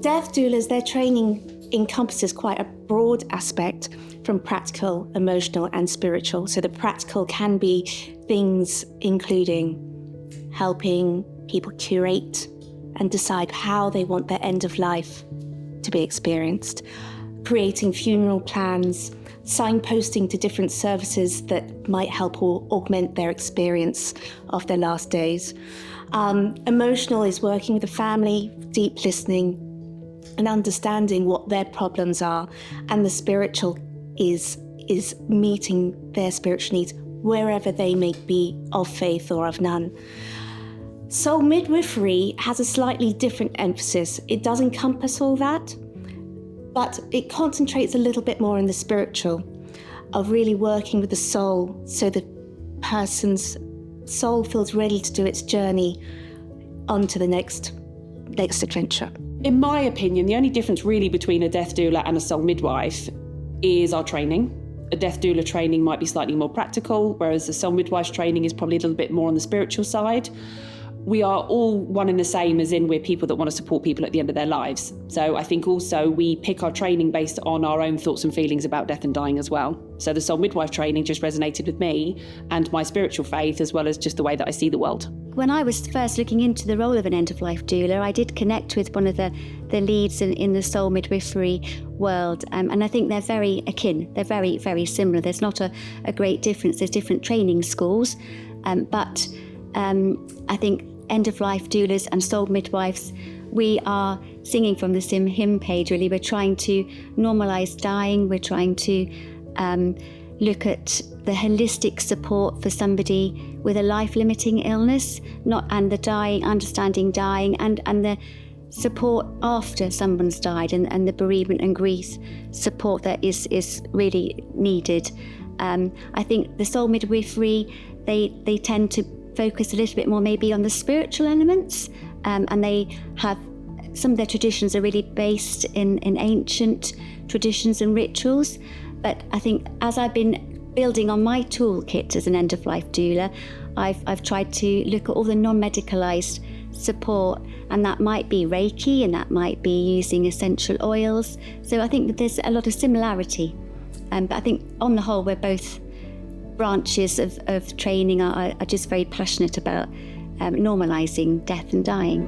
Death doulas, their training encompasses quite a broad aspect from practical, emotional and spiritual. So the practical can be things including helping people curate and decide how they want their end of life to be experienced, creating funeral plans, signposting to different services that might help or augment their experience of their last days. Emotional is working with the family, deep listening and understanding what their problems are. And the spiritual is meeting their spiritual needs wherever they may be, of faith or of none. Soul midwifery has a slightly different emphasis. It does encompass all that, but it concentrates a little bit more on the spiritual, of really working with the soul so the person's soul feels ready to do its journey onto the next adventure. In my opinion, the only difference really between a death doula and a soul midwife is our training. A death doula training might be slightly more practical, whereas the soul midwife training is probably a little bit more on the spiritual side. We are all one and the same, as in we're people that want to support people at the end of their lives. So I think also we pick our training based on our own thoughts and feelings about death and dying as well. So the soul midwife training just resonated with me and my spiritual faith, as well as just the way that I see the world. When I was first looking into the role of an end-of-life doula, I did connect with one of the leads in the soul midwifery world, and I think they're very akin. They're very, very similar. There's not a great difference. There's different training schools, but I think end-of-life doulas and soul midwives, we are singing from the hymn page, really. We're trying to normalise dying. We're trying to look at the holistic support for somebody with a life-limiting illness, and the dying, understanding dying, and the support after someone's died, and the bereavement and grief support that is really needed. I think the soul midwifery, they tend to focus a little bit more maybe on the spiritual elements, and they have some of their traditions are really based in ancient traditions and rituals. But I think as I've been building on my toolkit as an end-of-life doula, I've tried to look at all the non-medicalised support, and that might be Reiki, and that might be using essential oils. So I think that there's a lot of similarity, but I think on the whole we're both branches of training are just very passionate about normalising death and dying.